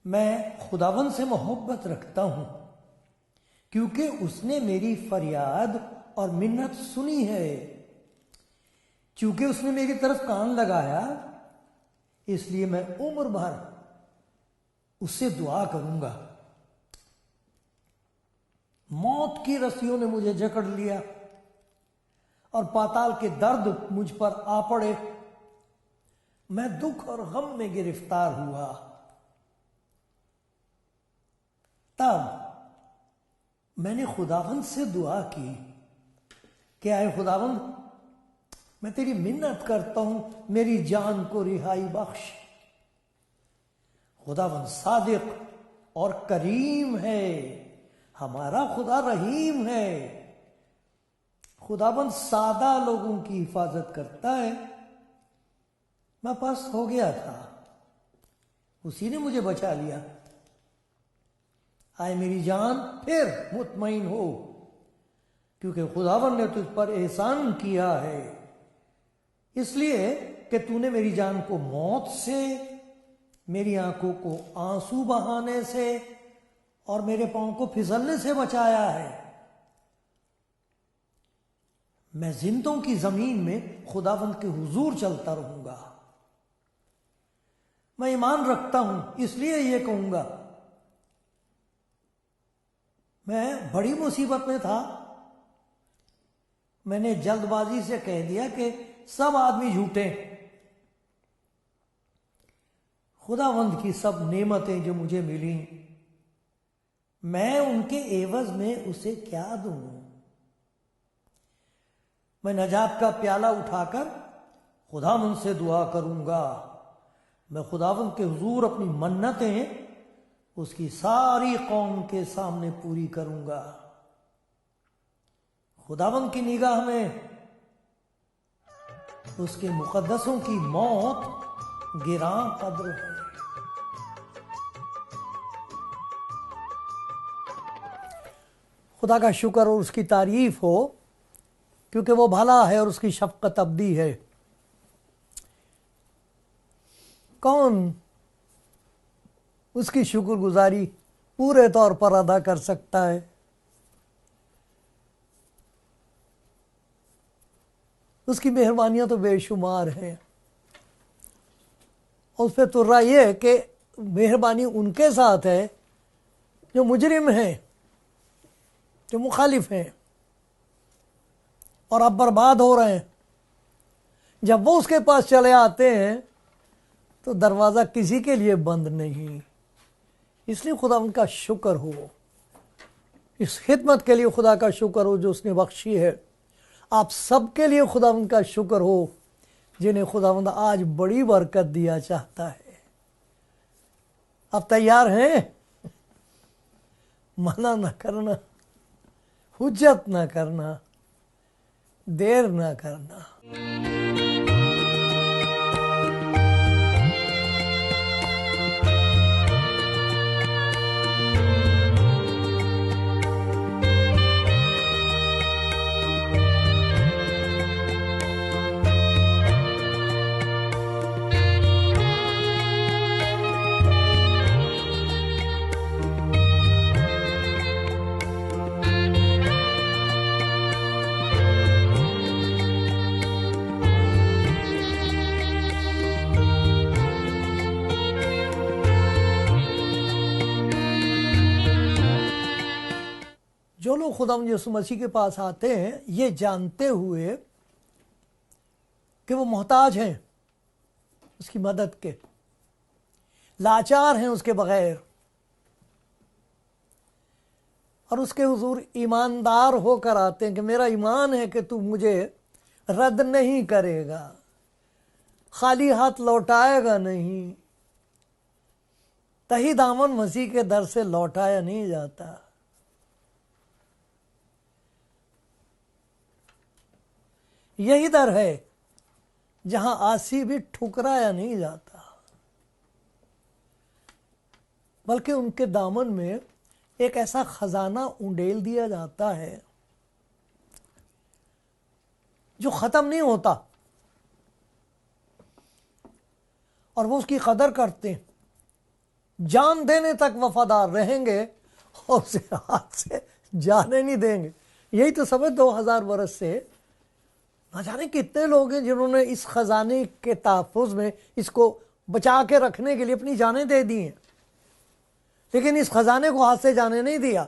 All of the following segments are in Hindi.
मैं खुदावन से मोहब्बत रखता हूं क्योंकि उसने मेरी फरियाद और मिन्नत सुनी है। क्योंकि उसने मेरी तरफ कान लगाया, इसलिए मैं उम्र भर उससे दुआ करूंगा। मौत की रस्सियों ने मुझे जकड़ लिया और पाताल के दर्द मुझ पर आ पड़े। मैं दुख और गम में गिरफ्तार हुआ। तब मैंने खुदावंद से दुआ की कि आए खुदावंद, मैं तेरी मिन्नत करता हूं, मेरी जान को रिहाई बख्श। खुदावंद सादिक और करीम है, हमारा खुदा रहीम है। खुदावंद सादा लोगों की हिफाजत करता है। मैं पस्त हो गया था, उसी ने मुझे बचा लिया। आए मेरी जान, फिर मुतमईन हो, क्योंकि खुदावंद ने तुझ पर एहसान किया है। इसलिए कि तूने मेरी जान को मौत से, मेरी आंखों को आंसू बहाने से और मेरे पांव को फिसलने से बचाया है। मैं जिंदों की जमीन में खुदावंद के हुजूर चलता रहूंगा। मैं ईमान रखता हूं, इसलिए यह कहूंगा। मैं बड़ी मुसीबत में था। मैंने जल्दबाजी से कह दिया कि सब आदमी झूठे। खुदावंद की सब नेमतें जो मुझे मिली, मैं उनके एवज में उसे क्या दूं? मैं नजात का प्याला उठाकर खुदावंद से दुआ करूंगा। मैं खुदावंद के हुजूर अपनी मन्नतें उसकी सारी कौम के सामने पूरी करूंगा। खुदावंद की निगाह में उसके मुकद्दसों की मौत गिरां कद्र है। खुदा का शुक्र और उसकी तारीफ हो, क्योंकि वो भला है और उसकी शफकत अब्दी है। कौन उसकी शुक्रगुजारी पूरे तौर पर अदा कर सकता है? उसकी मेहरबानियां तो बेशुमार हैं। उस पर तुर्रा यह है कि मेहरबानी उनके साथ है जो मुजरिम हैं, जो मुखालिफ हैं और अब बर्बाद हो रहे हैं। जब वो उसके पास चले आते हैं तो दरवाज़ा किसी के लिए बंद नहीं। इसलिए खुदा उनका शुक्र हो, इस खिदमत के लिए खुदा का शुक्र हो जो उसने बख्शी है। आप सबके लिए खुदा उनका शुक्र हो जिन्हें खुदावंद आज बड़ी बरकत दिया चाहता है। आप तैयार हैं? मना न करना, हुज्जत न करना, देर न करना। जो लोग खुदावंद यीशु मसीह के पास आते हैं ये जानते हुए कि वो मोहताज हैं उसकी मदद के, लाचार हैं उसके बगैर, और उसके हुजूर ईमानदार होकर आते हैं कि मेरा ईमान है कि तू मुझे रद्द नहीं करेगा, खाली हाथ लौटाएगा नहीं। तही दामन मसीह के दर से लौटाया नहीं जाता। यही दर है जहां आसी भी ठुकराया नहीं जाता, बल्कि उनके दामन में एक ऐसा खजाना उंडेल दिया जाता है जो खत्म नहीं होता, और वो उसकी कदर करते हैं, जान देने तक वफादार रहेंगे और उसे हाथ से जाने नहीं देंगे। यही तो सब 2000 वर्ष से ना जाने कितने लोग हैं जिन्होंने इस खजाने के तहफ़्फ़ुज़ में, इसको बचा के रखने के लिए अपनी जानें दे दी हैं, लेकिन इस खजाने को हाथ से जाने नहीं दिया।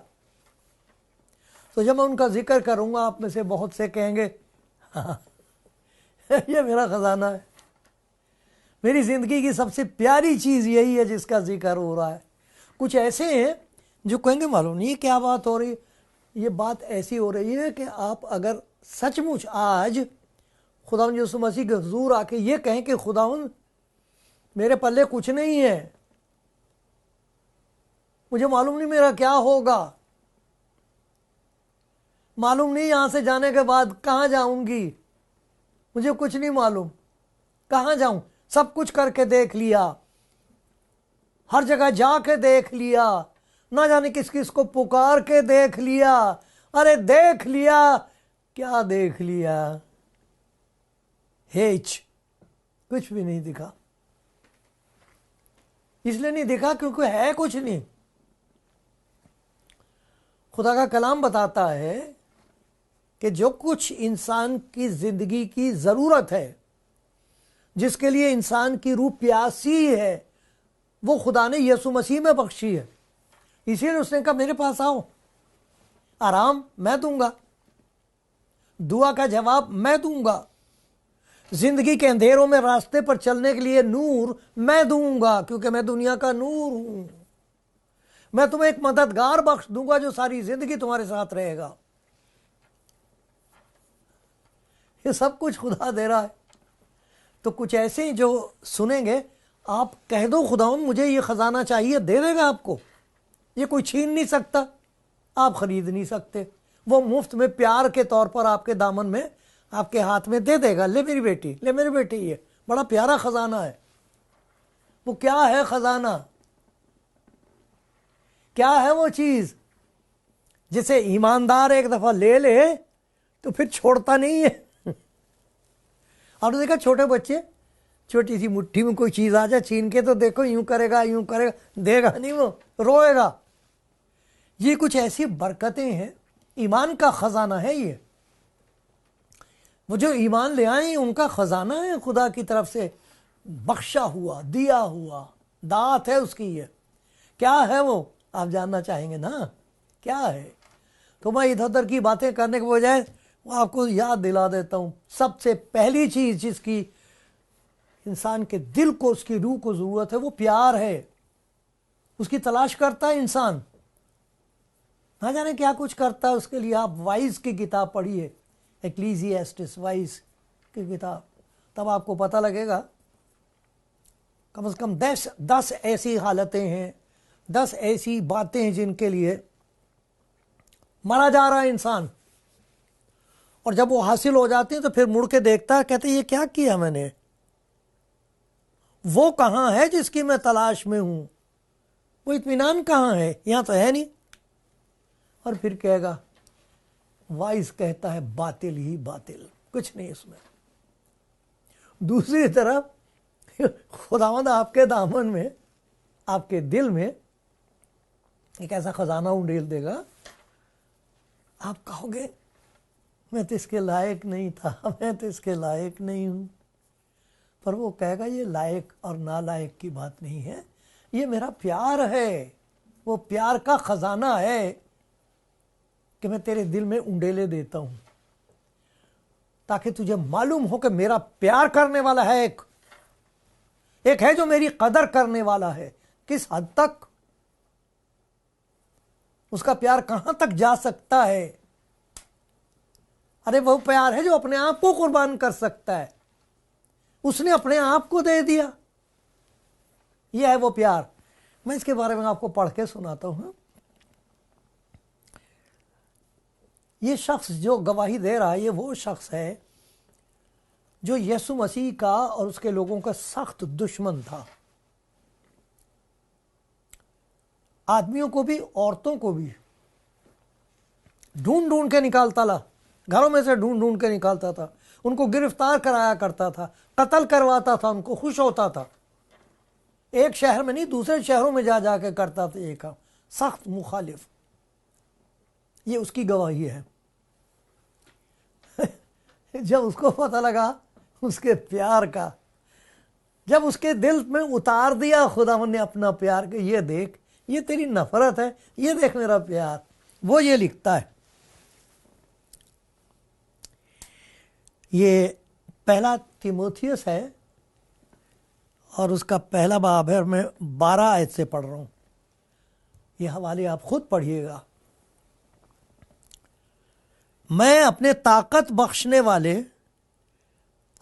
तो जब मैं उनका जिक्र करूंगा, आप में से बहुत से कहेंगे हाँ ये मेरा खजाना है, मेरी ज़िंदगी की सबसे प्यारी चीज़ यही है जिसका जिक्र हो रहा है। कुछ ऐसे हैं जो कहेंगे मालूम नहीं क्या बात हो रही है। ये बात ऐसी हो रही है कि आप अगर सचमुच आज खुदावंद यीशु मसीह के हुजूर आके ये कहें कि खुदावंद मेरे पल्ले कुछ नहीं है, मुझे मालूम नहीं मेरा क्या होगा, मालूम नहीं यहाँ से जाने के बाद कहाँ जाऊंगी, मुझे कुछ नहीं मालूम कहाँ जाऊं, सब कुछ करके देख लिया, हर जगह जाके देख लिया, ना जाने किस किस को पुकार के देख लिया। अरे देख लिया, क्या देख लिया? हेच, कुछ भी नहीं दिखा। इसलिए नहीं दिखा क्योंकि है कुछ नहीं। खुदा का कलाम बताता है कि जो कुछ इंसान की जिंदगी की जरूरत है, जिसके लिए इंसान की रूह प्यासी है, वो खुदा ने यीशु मसीह में बख्शी है। इसीलिए उसने कहा मेरे पास आओ, आराम मैं दूंगा, दुआ का जवाब मैं दूंगा, जिंदगी के अंधेरों में रास्ते पर चलने के लिए नूर मैं दूंगा, क्योंकि मैं दुनिया का नूर हूं। मैं तुम्हें एक मददगार बख्श दूंगा जो सारी जिंदगी तुम्हारे साथ रहेगा। ये सब कुछ खुदा दे रहा है। तो कुछ ऐसे ही जो सुनेंगे, आप कह दो खुदावंद मुझे ये खजाना चाहिए, दे देगा आपको। ये कोई छीन नहीं सकता, आप खरीद नहीं सकते। वो मुफ्त में प्यार के तौर पर आपके दामन में, आपके हाथ में दे देगा। ले मेरी बेटी, ले मेरी बेटी, ये बड़ा प्यारा खजाना है। वो क्या है खजाना? क्या है वो चीज जिसे ईमानदार एक दफा ले ले तो फिर छोड़ता नहीं है। और देखा छोटे बच्चे, छोटी सी मुट्ठी में कोई चीज आ जाए, छीन के तो देखो, यूं करेगा, यूं करेगा, देगा नहीं, वो रोएगा। ये कुछ ऐसी बरकतें हैं, ईमान का खजाना है ये। वो जो ईमान ले आए उनका खजाना है, खुदा की तरफ से बख्शा हुआ, दिया हुआ दात है उसकी। ये क्या है वो आप जानना चाहेंगे ना, क्या है? तो मैं इधर उधर की बातें करने के बजाय आपको याद दिला देता हूं। सबसे पहली चीज जिसकी इंसान के दिल को, उसकी रूह को जरूरत है, वो प्यार है। उसकी तलाश करता है इंसान, ना जाने क्या कुछ करता है उसके लिए। आप वाइज की किताब पढ़िए, एक्लीसियास्टिस वाइज की किताब, तब आपको पता लगेगा। कम से कम 10 ऐसी हालतें हैं, 10 ऐसी बातें हैं जिनके लिए मरा जा रहा है इंसान, और जब वो हासिल हो जाती हैं तो फिर मुड़ के देखता है, कहते ये क्या किया मैंने, वो कहां है जिसकी मैं तलाश में हूं, वो इत्मीनान कहां है, यहां तो है नहीं। और फिर कहेगा, वाइस कहता है बातिल ही बातिल, कुछ नहीं इसमें। दूसरी तरफ खुदावंद आपके दामन में, आपके दिल में एक ऐसा खजाना उंडेल देगा, आप कहोगे मैं तो इसके लायक नहीं था, मैं तो इसके लायक नहीं हूं। पर वो कहेगा ये लायक और नालायक की बात नहीं है, ये मेरा प्यार है। वो प्यार का खजाना है कि मैं तेरे दिल में उंडेले देता हूं, ताकि तुझे मालूम हो कि मेरा प्यार करने वाला है एक है जो मेरी कदर करने वाला है। किस हद तक उसका प्यार कहां तक जा सकता है? अरे वो प्यार है जो अपने आप को कुर्बान कर सकता है। उसने अपने आप को दे दिया, यह है वो प्यार। मैं इसके बारे में आपको पढ़ के सुनाता हूँ। ये शख्स जो गवाही दे रहा है, ये वो शख्स है जो यीशु मसीह का और उसके लोगों का सख्त दुश्मन था। आदमियों को भी औरतों को भी ढूंढ ढूंढ के निकालता ला, घरों में से ढूंढ ढूंढ के निकालता था, उनको गिरफ्तार कराया करता था, कत्ल करवाता था, उनको खुश होता था। एक शहर में नहीं, दूसरे शहरों में जा जाके करता था ये काम। सख्त मुखालिफ। ये उसकी गवाही है। जब उसको पता लगा उसके प्यार का, जब उसके दिल में उतार दिया खुदावंद ने अपना प्यार के, ये देख, ये तेरी नफरत है, ये देख मेरा प्यार, वो ये लिखता है। ये पहला तीमुथियुस है और उसका पहला बाब है, मैं 12 आयत से पढ़ रहा हूं। ये हवाले आप खुद पढ़िएगा। मैं अपने ताकत बख्शने वाले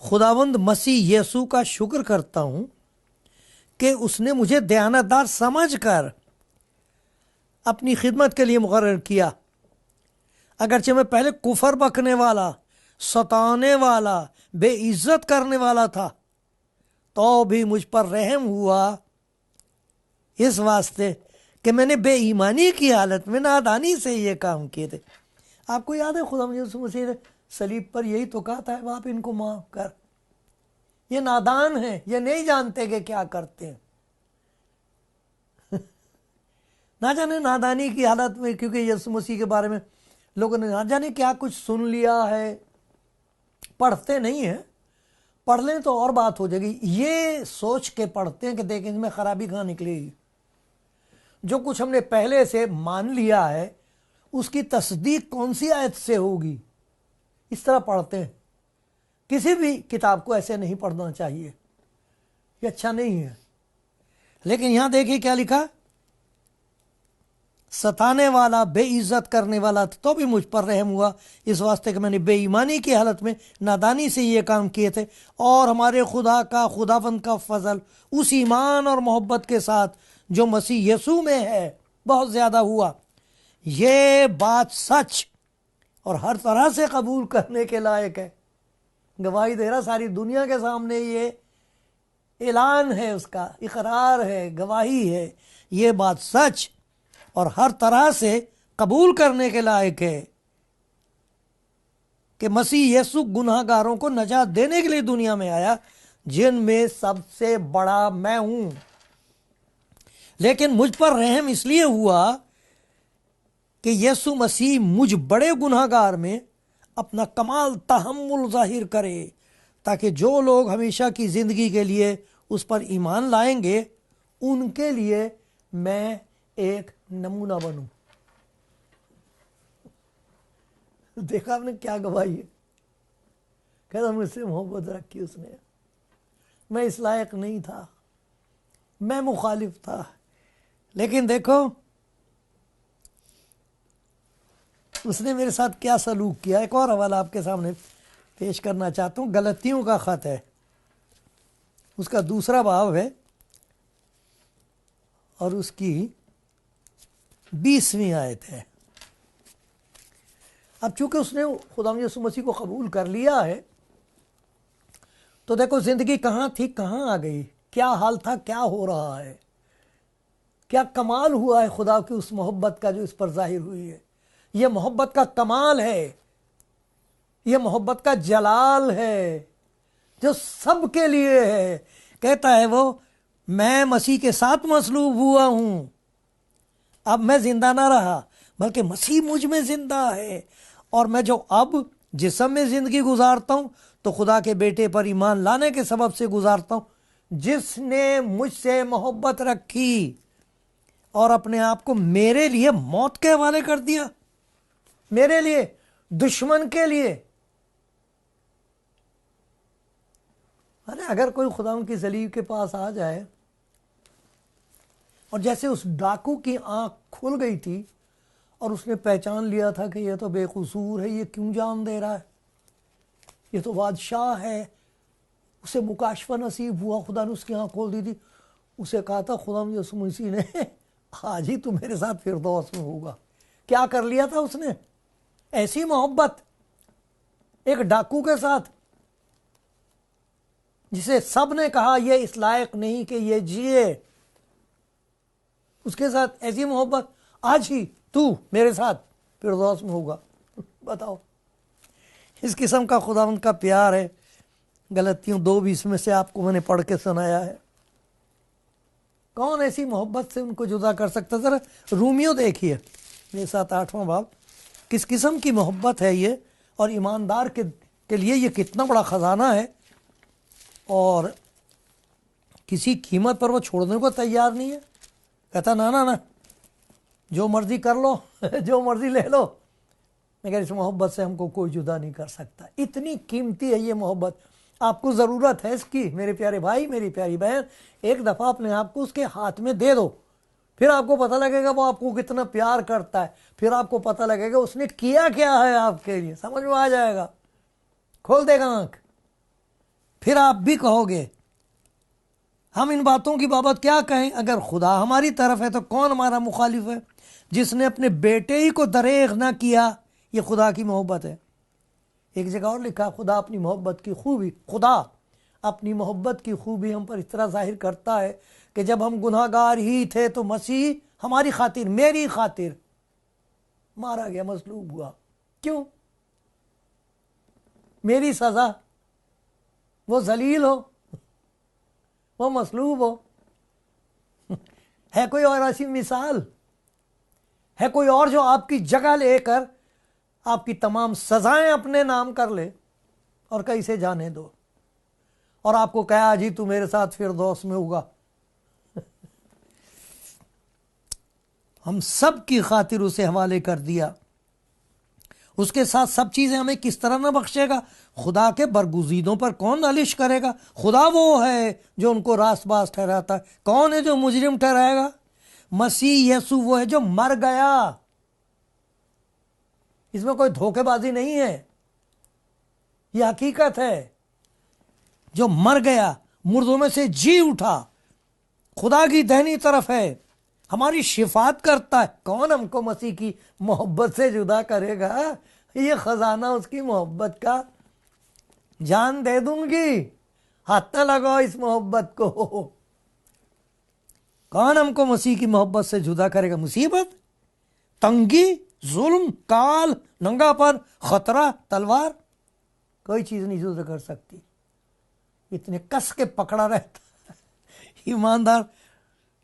खुदावंद मसीह यीशु का शुक्र करता हूं कि उसने मुझे दयानतदार समझकर अपनी खिदमत के लिए मुकर्रर किया। अगरचे मैं पहले कुफर बकने वाला, सताने वाला, बेइज्जत करने वाला था, तो भी मुझ पर रहम हुआ, इस वास्ते कि मैंने बेईमानी की हालत में नादानी से ये काम किए थे। आपको याद है खुदावंद यीशु मसीह ने सलीब पर यही तो कहा था, बाप इनको माफ कर, ये नादान है, ये नहीं जानते कि क्या करते हैं। ना जाने नादानी की हालत में, क्योंकि यीशु मसीह के बारे में लोगों ने ना जाने क्या कुछ सुन लिया है, पढ़ते नहीं है। पढ़ लें तो और बात हो जाएगी, ये सोच के पढ़ते हैं कि देखें इसमें खराबी कहाँ निकलेगी। जो कुछ हमने पहले से मान लिया है उसकी तस्दीक कौन सी आयत से होगी, इस तरह पढ़ते हैं। किसी भी किताब को ऐसे नहीं पढ़ना चाहिए, ये अच्छा नहीं है। लेकिन यहां देखिए क्या लिखा, सताने वाला, बेइज्जत करने वाला तो भी मुझ पर रहम हुआ, इस वास्ते कि मैंने बेईमानी की हालत में नादानी से ये काम किए थे। और हमारे खुदा का, खुदावंद का फजल उस ईमान और मोहब्बत के साथ जो मसीह यीशु में है बहुत ज्यादा हुआ। ये बात सच और हर तरह से कबूल करने के लायक है। गवाही दे रहा सारी दुनिया के सामने, ये ऐलान है, उसका इकरार है, गवाही है। ये बात सच और हर तरह से कबूल करने के लायक है कि मसीह यीशु गुनाहगारों को नजात देने के लिए दुनिया में आया, जिनमें सबसे बड़ा मैं हूं। लेकिन मुझ पर रहम इसलिए हुआ कि यीशु मसीह मुझ बड़े गुनाहगार में अपना कमाल तहम्मुल जाहिर करे, ताकि जो लोग हमेशा की जिंदगी के लिए उस पर ईमान लाएंगे उनके लिए मैं एक नमूना बनूं। देखा आपने क्या गवाही है, कहता मुझसे मोहब्बत रखी उसने, मैं इस लायक नहीं था, मैं मुखालिफ था, लेकिन देखो उसने मेरे साथ क्या सलूक किया। एक और हवाला आपके सामने पेश करना चाहता हूं, गलतियों का खत है, उसका 2 बाब है और उसकी 20वीं आयत है। अब चूंकि उसने खुदावंद यीशु मसीह को कबूल कर लिया है, तो देखो जिंदगी कहां थी कहां आ गई, क्या हाल था क्या हो रहा है, क्या कमाल हुआ है खुदा की उस मोहब्बत का जो इस पर जाहिर हुई है। यह मोहब्बत का कमाल है, यह मोहब्बत का जलाल है जो सबके लिए है। कहता है वो, मैं मसीह के साथ मसलूब हुआ हूं, अब मैं जिंदा ना रहा बल्कि मसीह मुझ में जिंदा है, और मैं जो अब जिस्म में जिंदगी गुजारता हूं तो खुदा के बेटे पर ईमान लाने के सबब से गुजारता हूं, जिसने मुझसे मोहब्बत रखी और अपने आप को मेरे लिए मौत के हवाले कर दिया, मेरे लिए, दुश्मन के लिए। अरे अगर कोई खुदा की सलीब के पास आ जाए और जैसे उस डाकू की आंख खुल गई थी और उसने पहचान लिया था कि यह तो बेकसूर है, ये क्यों जान दे रहा है, ये तो बादशाह है, उसे मुकाशफा नसीब हुआ, खुदा ने उसकी आंख खोल दी थी, उसे कहा था खुदा यीशु मसीह ने आज ही तू मेरे साथ फिरदौस में होगा। क्या कर लिया था उसने? ऐसी मोहब्बत एक डाकू के साथ, जिसे सब ने कहा यह इस लायक नहीं कि ये जिए, उसके साथ ऐसी मोहब्बत, आज ही तू मेरे साथ फिरदौस में होगा। बताओ, इस किस्म का खुदावंद का प्यार है। गलतियों 2:20 में से आपको मैंने पढ़ के सुनाया है। कौन ऐसी मोहब्बत से उनको जुदा कर सकता? जरा रूमियो देखिए मेरे साथ 8वां बाब, किस किस्म की मोहब्बत है ये, और ईमानदार के लिए ये कितना बड़ा खजाना है, और किसी कीमत पर वो छोड़ने को तैयार नहीं है। कहता ना ना ना, जो मर्जी कर लो जो मर्जी ले लो, मगर इस मोहब्बत से हमको कोई जुदा नहीं कर सकता। इतनी कीमती है ये मोहब्बत। आपको ज़रूरत है इसकी मेरे प्यारे भाई, मेरी प्यारी बहन। एक दफ़ा अपने आप को उसके हाथ में दे दो, फिर आपको पता लगेगा वो आपको कितना प्यार करता है। फिर आपको पता लगेगा उसने किया क्या है आपके लिए, समझ में आ जाएगा, खोल देगा आंख। फिर आप भी कहोगे हम इन बातों की बाबत क्या कहें? अगर खुदा हमारी तरफ है तो कौन हमारा मुखालिफ है? जिसने अपने बेटे ही को दरेग ना किया, ये खुदा की मोहब्बत है। एक जगह और लिखा, खुदा अपनी मोहब्बत की खूबी, खुदा अपनी मोहब्बत की खूबी हम पर इस तरह जाहिर करता है कि जब हम गुनाहगार ही थे तो मसीह हमारी खातिर, मेरी खातिर मारा गया, मसलूब हुआ। क्यों? मेरी सजा, वो जलील हो, वो मसलूब हो। है कोई और ऐसी मिसाल? है कोई और जो आपकी जगह लेकर आपकी तमाम सजाएं अपने नाम कर ले और कैसे जाने दो, और आपको कहा जी तू मेरे साथ फिरदौस में होगा? हम सब की खातिर उसे हवाले कर दिया। उसके साथ सब चीजें हमें किस तरह न बख्शेगा? खुदा के बरगुज़ीदों पर कौन नालिश करेगा? खुदा वो है जो उनको रास्तबाज ठहराता है। कौन है जो मुजरिम ठहराएगा? मसीह यीशु वो है जो मर गया। इसमें कोई धोखेबाजी नहीं है, यह हकीकत है। जो मर गया, मुर्दों में से जी उठा, खुदा की दाहिनी तरफ है, हमारी शिफात करता है। कौन हमको मसीह की मोहब्बत से जुदा करेगा? ये खजाना उसकी मोहब्बत का, जान दे दूंगी, हाथ न लगाओ इस मोहब्बत को। कौन हमको मसीह की मोहब्बत से जुदा करेगा? मुसीबत, तंगी, जुल्म, काल, नंगापन, खतरा, तलवार, कोई चीज नहीं जुदा कर सकती। इतने कस के पकड़ा रहता ईमानदार।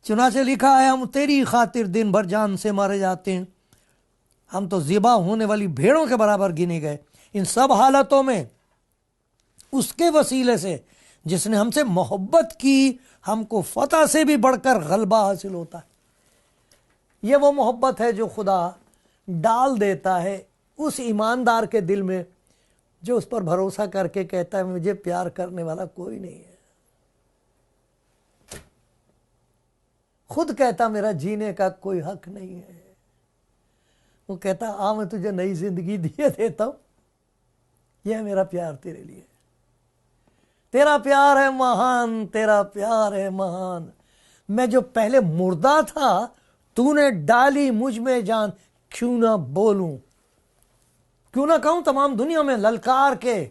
चुनाचे लिखा है, हम तेरी खातिर दिन भर जान से मारे जाते हैं, हम तो ज़िबा होने वाली भेड़ों के बराबर गिने गए। इन सब हालतों में उसके वसीले से जिसने हमसे मोहब्बत की, हमको फतह से भी बढ़कर गलबा हासिल होता है। यह वो मोहब्बत है जो खुदा डाल देता है उस ईमानदार के दिल में जो उस पर भरोसा करके कहता है मुझे प्यार करने वाला कोई नहीं है। खुद कहता मेरा जीने का कोई हक नहीं है। वो कहता आ मैं तुझे नई जिंदगी दिए देता हूं, यह मेरा प्यार तेरे लिए। तेरा प्यार है महान, तेरा प्यार है महान। मैं जो पहले मुर्दा था, तूने डाली मुझ में जान, क्यों ना बोलूं, क्यों ना कहूं तमाम दुनिया में ललकार के,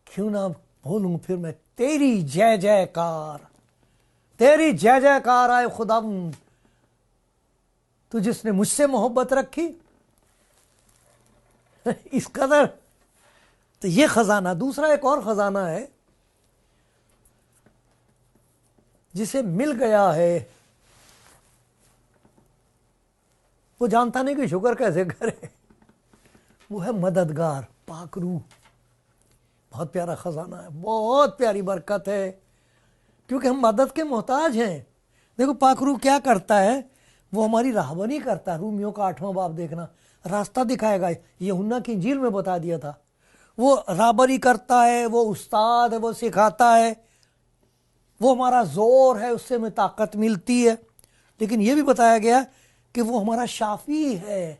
क्यों ना बोलूं फिर मैं तेरी जय जयकार, तेरी जय जयकार आए खुदा, तू जिसने मुझसे मोहब्बत रखी इस कदर। तो ये खजाना, दूसरा एक और खजाना है जिसे मिल गया है, वो जानता नहीं कि शुक्र कैसे करे। वो है मददगार, पाकरू। बहुत प्यारा खजाना है, बहुत प्यारी बरकत है, क्योंकि हम मदद के मोहताज हैं। देखो पाकरू क्या करता है, वो हमारी राहबरी करता है। रूमियों का 8वां बाब देखना, रास्ता दिखाएगा। यूहन्ना की इंजील में बता दिया था। वो राहबरी करता है, वो उस्ताद है, वो सिखाता है, वो हमारा जोर है, उससे हमें ताकत मिलती है। लेकिन ये भी बताया गया कि वो हमारा शाफी है,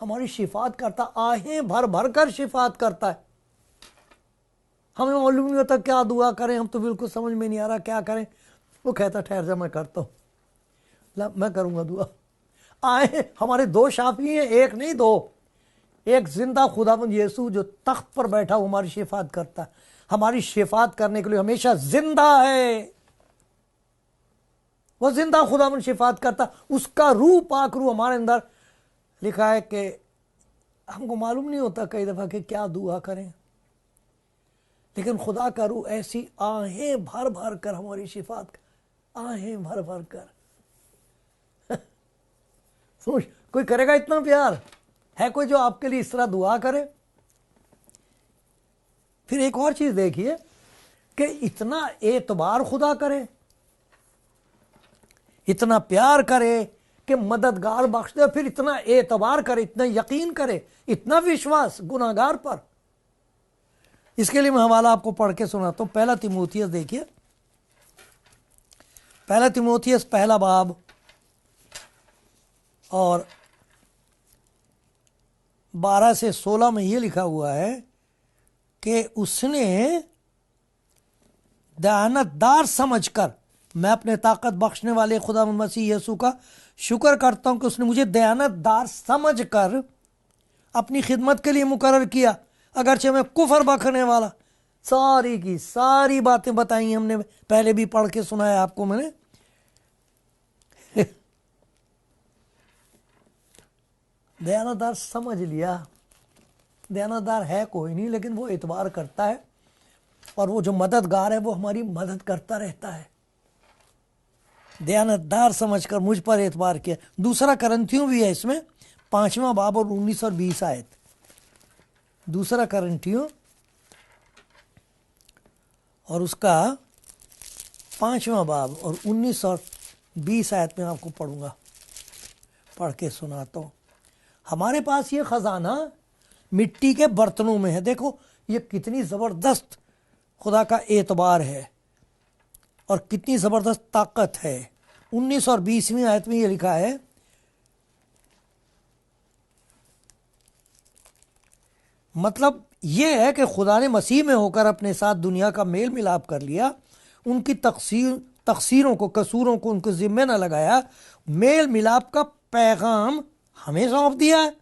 हमारी शिफात करता, आहें भर भर कर शिफात करता है। हमें मालूम नहीं होता क्या दुआ करें, हम तो बिल्कुल समझ में नहीं आ रहा क्या करें। वो कहता ठहर जा मैं करता हूँ, मैं करूँगा दुआ। आए हमारे दो शाफी हैं, एक नहीं दो। एक जिंदा खुदावंद यीशु जो तख्त पर बैठा वो हमारी शिफात करता है, हमारी शिफात करने के लिए हमेशा जिंदा है। वो जिंदा खुदावंद शिफात करता, उसका रूह पाक रूह हमारे अंदर। लिखा है कि हमको मालूम नहीं होता कई दफा कि क्या दुआ करें, लेकिन खुदा का रूह ऐसी आहें भर भर कर हमारी शिफात, आहें भर भर कर सोच कोई करेगा इतना प्यार है कोई जो आपके लिए इस तरह दुआ करे? फिर एक और चीज देखिए कि इतना एतबार खुदा करे, इतना प्यार करे कि मददगार बख्श दे, फिर इतना एतबार करे, इतना यकीन करे, इतना विश्वास गुनाहगार पर। इसके लिए मैं हवाला आपको पढ़ के सुनाता हूं। पहला तीमुथियुस देखिए, पहला तीमुथियुस पहला बाब और 12 से 16 में यह लिखा हुआ है कि उसने दयानतदार समझकर, मैं अपने ताकत बख्शने वाले खुदा मसीह यीशु का शुक्र करता हूं कि उसने मुझे दयानतदार समझकर अपनी खिदमत के लिए मुकर्रर किया, अगरचे मैं कुफर बखने वाला। सारी की सारी बातें बताई हमने, पहले भी पढ़ के सुनाया आपको मैंने। दयानतदार समझ लिया, दयानतदार है कोई नहीं, लेकिन वो एतबार करता है, और वो जो मददगार है वो हमारी मदद करता रहता है। दयानतदार समझकर मुझ पर एतबार किया। दूसरा करंथियों भी है इसमें, 5वां बाब और 19 और 20 आयत। दूसरा करंथियों और उसका 5वां बाब और 19 और 20 आयत में आपको पढ़ूंगा, पढ़ के सुनाता हूं। हमारे पास ये खजाना मिट्टी के बर्तनों में है। देखो ये कितनी जबरदस्त खुदा का एतबार है और कितनी जबरदस्त ताकत है। 19 और 20वीं आयत में ये लिखा है, मतलब ये है कि खुदा ने मसीह में होकर अपने साथ दुनिया का मेल मिलाप कर लिया, उनकी तकसीरों को, कसूरों को उनके जिम्मे न लगाया, मेल मिलाप का पैगाम हमें सौंप दिया है।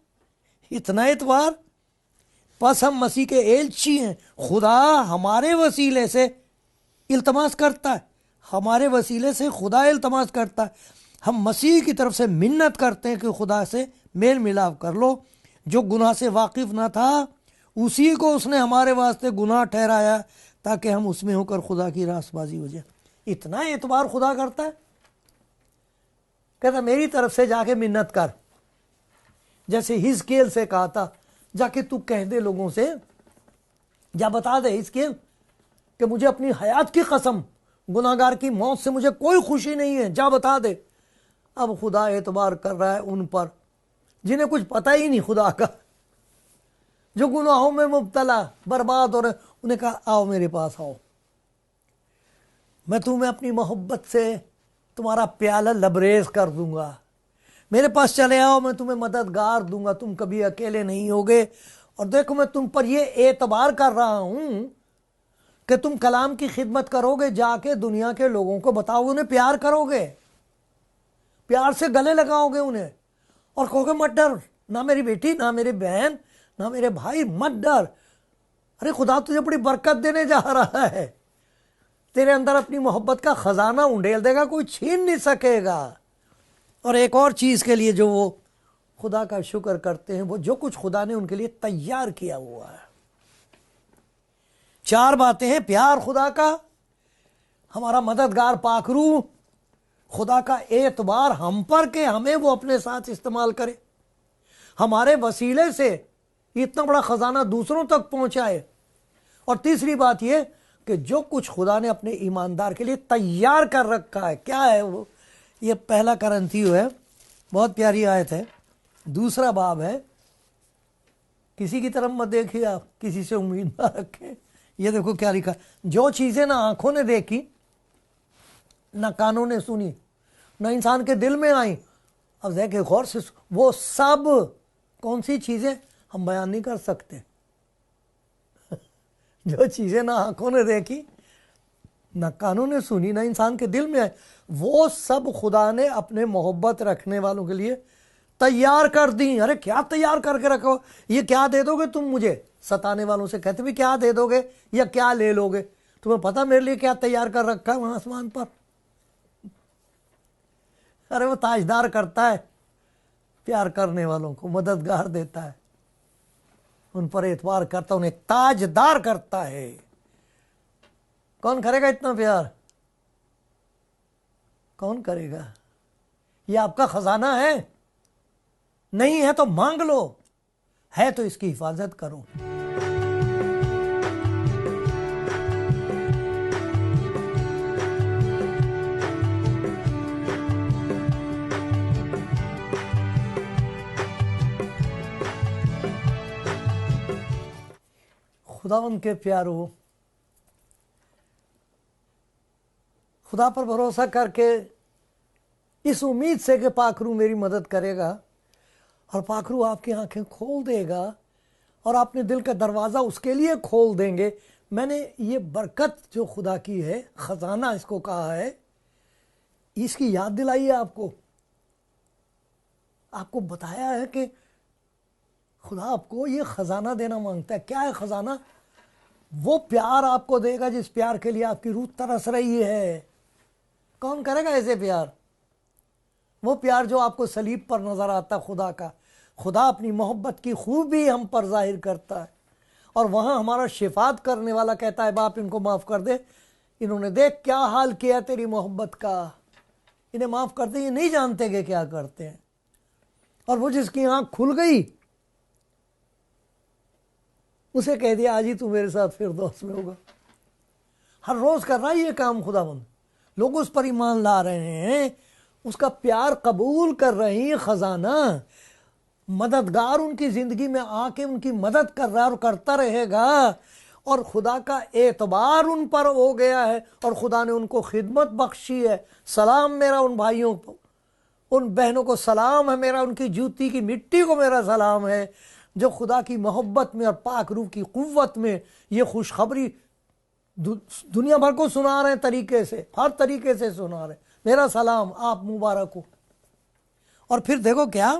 इतना एतबार, बस हम मसीह के एलची हैं। खुदा हमारे वसीले से इल्तमास करता है, हमारे वसीले से खुदा इल्तमास करता है। हम मसीह की तरफ से मिन्नत करते हैं कि खुदा से मेल मिलाप कर लो। जो गुनाह से वाकिफ ना था उसी को उसने हमारे वास्ते गुनाह ठहराया ताकि हम उसमें होकर खुदा की रासबाजी हो जाए। इतना एतबार खुदा करता है। कहता मेरी तरफ से जाके मिन्नत कर, जैसे हिजकियेल से कहा था, जाके तू कह दे लोगों से, जा बता दे हिजकियेल कि मुझे अपनी हयात की कसम, गुनाहगार की मौत से मुझे कोई खुशी नहीं है, जा बता दे। अब खुदा एतबार कर रहा है उन पर जिन्हें कुछ पता ही नहीं खुदा का, जो गुनाहों में मुब्तला बर्बाद हो रहे। उन्हें कहा आओ मेरे पास आओ, मैं तुम्हें अपनी मोहब्बत से तुम्हारा प्याला लबरेज कर दूंगा, मेरे पास चले आओ, मैं तुम्हें मददगार दूंगा, तुम कभी अकेले नहीं होगे। और देखो मैं तुम पर यह एतबार कर रहा हूं कि तुम कलाम की खिदमत करोगे, जाके दुनिया के लोगों को बताओगे, उन्हें प्यार करोगे, प्यार से गले लगाओगे उन्हें, और कहोगे मत डर, ना मेरी बेटी, ना मेरी बहन, ना मेरे भाई, मत डर। अरे खुदा तुझे बड़ी बरकत देने जा रहा है, तेरे अंदर अपनी मोहब्बत का खजाना उंडेल देगा, कोई छीन नहीं सकेगा। और एक और चीज के लिए जो वो खुदा का शुक्र करते हैं, वो जो कुछ खुदा ने उनके लिए तैयार किया हुआ है। 4 बातें हैं, प्यार खुदा का, हमारा मददगार पाकरू, खुदा का एतबार हम पर के हमें वो अपने साथ इस्तेमाल करे, हमारे वसीले से इतना बड़ा खजाना दूसरों तक पहुंचाए। और तीसरी बात यह कि जो कुछ खुदा ने अपने ईमानदार के लिए तैयार कर रखा है, क्या है वो? ये पहला करंथियो है, बहुत प्यारी आयत है, दूसरा बाब है। किसी की तरफ मत देखिए आप, किसी से उम्मीद ना रखें। ये देखो क्या लिखा, जो चीजें ना आंखों ने देखी, ना कानों ने सुनी, ना इंसान के दिल में आई, अब देखिए गौर से, वो सब कौन सी चीजें हम बयान नहीं कर सकते। जो चीजें ना आंखों ने देखी, ना कानों ने सुनी, ना इंसान के दिल में आए, वो सब खुदा ने अपने मोहब्बत रखने वालों के लिए तैयार कर दी। अरे क्या तैयार करके रखो, ये क्या दे दोगे तुम मुझे? सताने वालों से कहते भी क्या दे दोगे या क्या ले लोगे? तुम्हें पता मेरे लिए क्या तैयार कर रखा है वहां आसमान पर? अरे वो ताजदार करता है, प्यार करने वालों को मददगार देता है, उन पर एतबार करता, उन्हें ताजदार करता है। कौन करेगा इतना प्यार? कौन करेगा? ये आपका खजाना है, नहीं है तो मांग लो, है तो इसकी हिफाजत करो। खुदावंद के प्यारो, खुदा पर भरोसा करके इस उम्मीद से कि पाखरू मेरी मदद करेगा, और पाखरू आपकी आंखें खोल देगा और अपने दिल का दरवाज़ा उसके लिए खोल देंगे। मैंने ये बरकत जो खुदा की है, ख़जाना इसको कहा है, इसकी याद दिलाई है आपको। आपको बताया है कि खुदा आपको ये ख़जाना देना मांगता है। क्या है ख़जाना? वो प्यार आपको देगा जिस प्यार के लिए आपकी रूह तरस रही है। कौन करेगा ऐसे प्यार? वो प्यार जो आपको सलीब पर नजर आता खुदा का। खुदा अपनी मोहब्बत की खूबी हम पर जाहिर करता है, और वहाँ हमारा शिफात करने वाला कहता है, बाप इनको माफ़ कर दे, इन्होंने देख क्या हाल किया तेरी मोहब्बत का, इन्हें माफ़ कर दे, ये नहीं जानते कि क्या करते हैं। और वो जिसकी आँख खुल गई उसे कह दिया आज ही तू मेरे साथ फिरदौस में होगा। हर रोज़ कर रहा है ये काम खुदावंद। लोग उस पर ईमान ला रहे हैं, उसका प्यार कबूल कर रहे हैं। ख़जाना मददगार उनकी ज़िंदगी में आके उनकी मदद कर रहा है और करता रहेगा, और खुदा का एतबार उन पर हो गया है, और खुदा ने उनको खिदमत बख्शी है। सलाम मेरा उन भाइयों को, उन बहनों को सलाम है मेरा, उनकी जूती की मिट्टी को मेरा सलाम है, जो खुदा की मोहब्बत में और पाक रूह की कुव्वत में ये खुशखबरी दुनिया भर को सुना रहे हैं, तरीके से, हर तरीके से सुना रहे हैं। मेरा सलाम, आप मुबारक हो। और फिर देखो क्या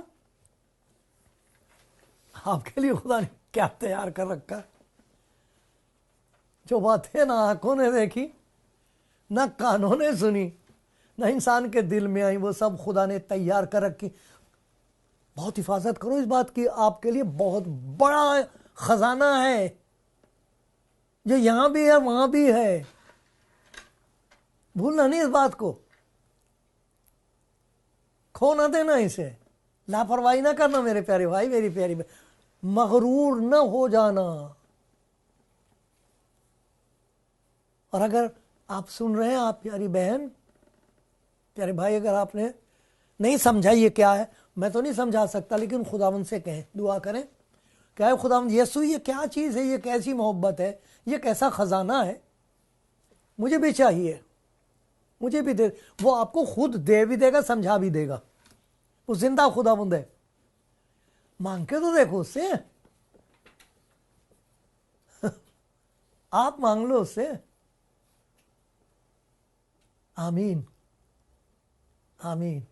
आपके लिए खुदा ने क्या तैयार कर रखा, जो बातें ना आंखों ने देखी, ना कानों ने सुनी, ना इंसान के दिल में आई, वो सब खुदा ने तैयार कर रखी। बहुत हिफाजत करो इस बात की, आपके लिए बहुत बड़ा खजाना है, जो यहां भी है वहां भी है। भूलना नहीं इस बात को, खो ना देना इसे, लापरवाही ना करना मेरे प्यारे भाई, मेरी प्यारी बहन, मगरूर न हो जाना। और अगर आप सुन रहे हैं, आप प्यारी बहन, प्यारे भाई, अगर आपने नहीं समझा ये क्या है, मैं तो नहीं समझा सकता, लेकिन खुदावंद से कहें, दुआ करें, क्या है खुदावंद यीशु, ये क्या चीज़ है, ये कैसी मोहब्बत है, ये कैसा ख़जाना है, मुझे भी चाहिए, मुझे भी दे। वो आपको खुद दे भी देगा, समझा भी देगा। वो जिंदा खुदावंद है, मांग के तो देखो उससे, आप मांग लो उससे। आमीन, आमीन।